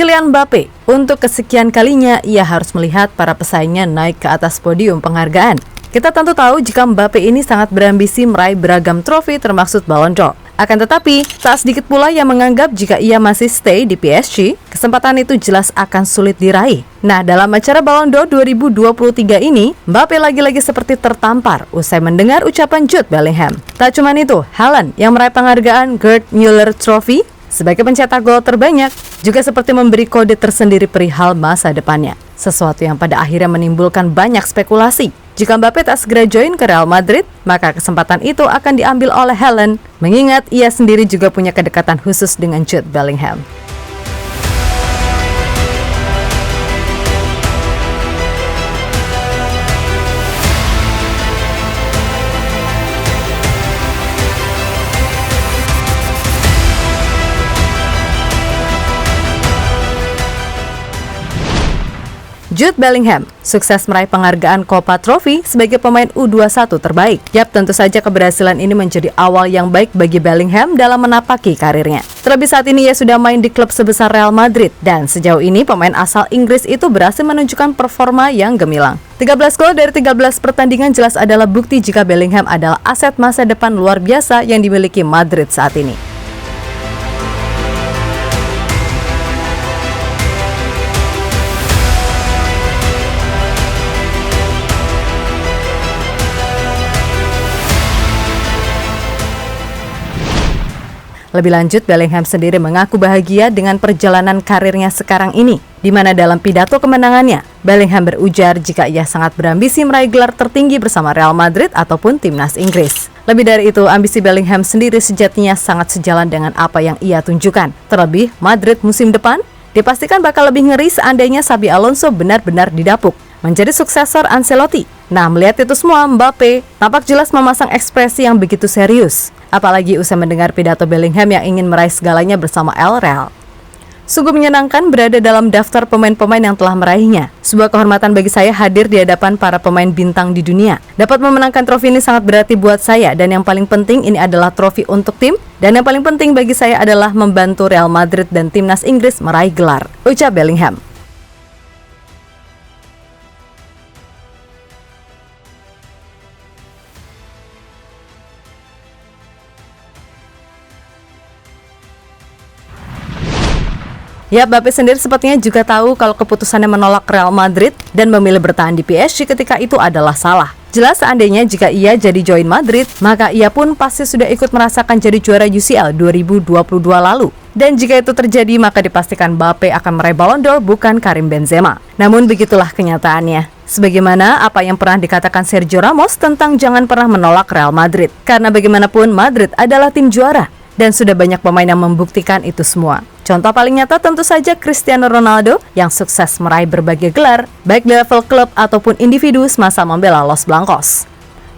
Kylian Mbappe, untuk kesekian kalinya ia harus melihat para pesaingnya naik ke atas podium penghargaan. Kita tentu tahu jika Mbappe ini sangat berambisi meraih beragam trofi termasuk Ballon d'Or. Akan tetapi, tak sedikit pula yang menganggap jika ia masih stay di PSG, kesempatan itu jelas akan sulit diraih. Nah, dalam acara Ballon d'Or 2023 ini, Mbappe lagi-lagi seperti tertampar usai mendengar ucapan Jude Bellingham. Tak cuma itu, Haaland yang meraih penghargaan Gerd Müller Trophy sebagai pencetak gol terbanyak juga seperti memberi kode tersendiri perihal masa depannya. Sesuatu yang pada akhirnya menimbulkan banyak spekulasi. Jika Mbappe tak segera join ke Real Madrid, maka kesempatan itu akan diambil oleh Haaland, mengingat ia sendiri juga punya kedekatan khusus dengan Jude Bellingham. Jude Bellingham sukses meraih penghargaan Copa Trophy sebagai pemain U21 terbaik. Yap, tentu saja keberhasilan ini menjadi awal yang baik bagi Bellingham dalam menapaki karirnya. Terlebih saat ini ia sudah main di klub sebesar Real Madrid dan sejauh ini pemain asal Inggris itu berhasil menunjukkan performa yang gemilang. 13 gol dari 13 pertandingan jelas adalah bukti jika Bellingham adalah aset masa depan luar biasa yang dimiliki Madrid saat ini. Lebih lanjut, Bellingham sendiri mengaku bahagia dengan perjalanan karirnya sekarang ini, di mana dalam pidato kemenangannya, Bellingham berujar jika ia sangat berambisi meraih gelar tertinggi bersama Real Madrid ataupun timnas Inggris. Lebih dari itu, ambisi Bellingham sendiri sejatinya sangat sejalan dengan apa yang ia tunjukkan. Terlebih, Madrid musim depan dipastikan bakal lebih ngeri seandainya Xabi Alonso benar-benar didapuk menjadi suksesor Ancelotti. Nah, melihat itu semua, Mbappe tampak jelas memasang ekspresi yang begitu serius. Apalagi usai mendengar pidato Bellingham yang ingin meraih segalanya bersama El Real. Sungguh menyenangkan berada dalam daftar pemain-pemain yang telah meraihnya. Sebuah kehormatan bagi saya hadir di hadapan para pemain bintang di dunia. Dapat memenangkan trofi ini sangat berarti buat saya, dan yang paling penting ini adalah trofi untuk tim, dan yang paling penting bagi saya adalah membantu Real Madrid dan timnas Inggris meraih gelar, ucap Bellingham. Ya, Mbappe sendiri sepertinya juga tahu kalau keputusannya menolak Real Madrid dan memilih bertahan di PSG ketika itu adalah salah. Jelas seandainya jika ia jadi join Madrid, maka ia pun pasti sudah ikut merasakan jadi juara UCL 2022 lalu. Dan jika itu terjadi, maka dipastikan Mbappe akan meraih Ballon d'Or bukan Karim Benzema. Namun begitulah kenyataannya. Sebagaimana apa yang pernah dikatakan Sergio Ramos tentang jangan pernah menolak Real Madrid. Karena bagaimanapun Madrid adalah tim juara. Dan sudah banyak pemain yang membuktikan itu semua. Contoh paling nyata tentu saja Cristiano Ronaldo yang sukses meraih berbagai gelar, baik di level klub ataupun individu semasa membela Los Blancos.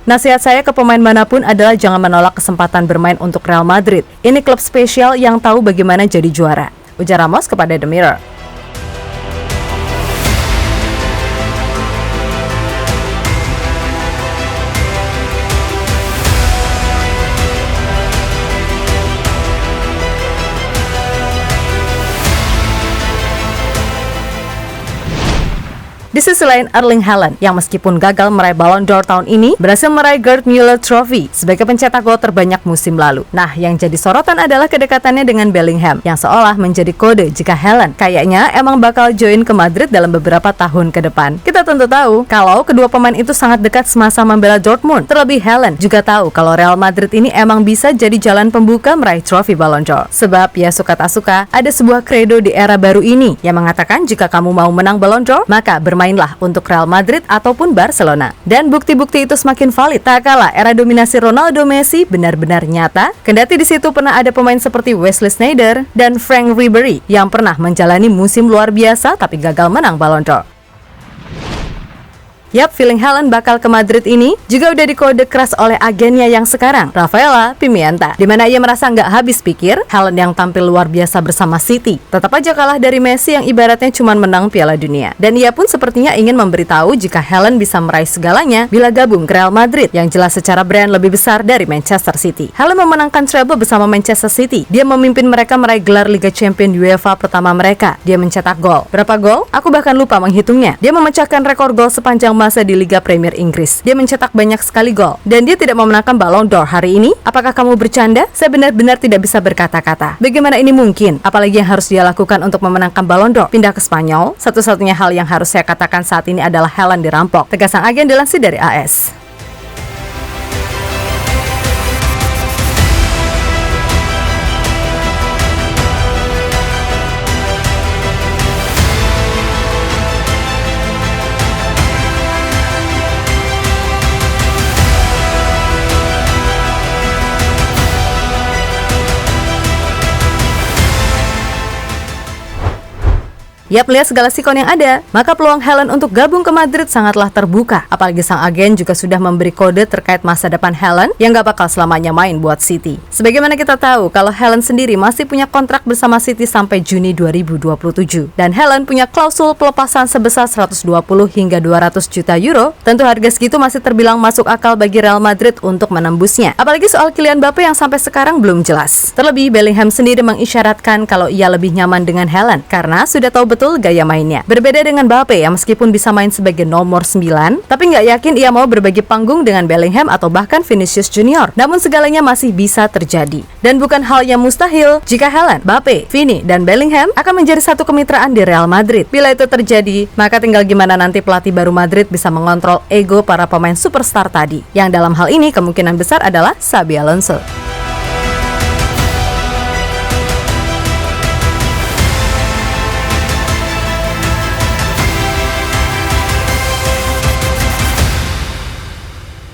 Nasihat saya ke pemain manapun adalah jangan menolak kesempatan bermain untuk Real Madrid. Ini klub spesial yang tahu bagaimana jadi juara, ujar Ramos kepada The Mirror. Di sisi lain, Erling Haaland yang meskipun gagal meraih Ballon d'Or tahun ini, berhasil meraih Gerd Müller Trophy sebagai pencetak gol terbanyak musim lalu. Nah, yang jadi sorotan adalah kedekatannya dengan Bellingham, yang seolah menjadi kode jika Haaland kayaknya emang bakal join ke Madrid dalam beberapa tahun ke depan. Kita tentu tahu kalau kedua pemain itu sangat dekat semasa membela Dortmund. Terlebih Haaland juga tahu kalau Real Madrid ini emang bisa jadi jalan pembuka meraih trofi Ballon d'Or. Sebab ya suka tak suka, ada sebuah kredo di era baru ini yang mengatakan jika kamu mau menang Ballon d'Or, maka mainlah untuk Real Madrid ataupun Barcelona. Dan bukti-bukti itu semakin valid. Tak kalah era dominasi Ronaldo Messi benar-benar nyata. Kendati di situ pernah ada pemain seperti Wesley Sneijder dan Frank Ribery yang pernah menjalani musim luar biasa tapi gagal menang Ballon d'Or. Yap, feeling Helen bakal ke Madrid ini juga udah dikode keras oleh agennya yang sekarang, Rafaela Pimienta, di mana ia merasa nggak habis pikir Helen yang tampil luar biasa bersama City tetap aja kalah dari Messi yang ibaratnya cuma menang Piala Dunia. Dan ia pun sepertinya ingin memberitahu jika Helen bisa meraih segalanya bila gabung ke Real Madrid yang jelas secara brand lebih besar dari Manchester City. Helen memenangkan treble bersama Manchester City. Dia memimpin mereka meraih gelar Liga Champions UEFA pertama mereka. Dia mencetak gol. Berapa gol? Aku bahkan lupa menghitungnya. Dia memecahkan rekor gol sepanjang masa di Liga Premier Inggris. Dia mencetak banyak sekali gol. Dan dia tidak memenangkan Ballon d'Or hari ini. Apakah kamu bercanda? Saya benar-benar tidak bisa berkata-kata. Bagaimana ini mungkin? Apalagi yang harus dia lakukan untuk memenangkan Ballon d'Or? Pindah ke Spanyol? Satu-satunya hal yang harus saya katakan saat ini adalah Helen dirampok. Tegas sang agen dilansir dari AS. Yap, melihat segala sikon yang ada, maka peluang Helen untuk gabung ke Madrid sangatlah terbuka. Apalagi sang agen juga sudah memberi kode terkait masa depan Helen yang gak bakal selamanya main buat City. Sebagaimana kita tahu, kalau Helen sendiri masih punya kontrak bersama City sampai Juni 2027. Dan Helen punya klausul pelepasan sebesar 120 hingga 200 juta euro. Tentu harga segitu masih terbilang masuk akal bagi Real Madrid untuk menembusnya. Apalagi soal Kylian Mbappe yang sampai sekarang belum jelas. Terlebih, Bellingham sendiri mengisyaratkan kalau ia lebih nyaman dengan Helen karena sudah tahu betul gaya mainnya. Berbeda dengan Mbappe yang meskipun bisa main sebagai nomor 9, tapi nggak yakin ia mau berbagi panggung dengan Bellingham atau bahkan Vinicius Junior. Namun segalanya masih bisa terjadi. Dan bukan hal yang mustahil jika Helen, Mbappe, Vini, dan Bellingham akan menjadi satu kemitraan di Real Madrid. Bila itu terjadi, maka tinggal gimana nanti pelatih baru Madrid bisa mengontrol ego para pemain superstar tadi. Yang dalam hal ini kemungkinan besar adalah Xabi Alonso.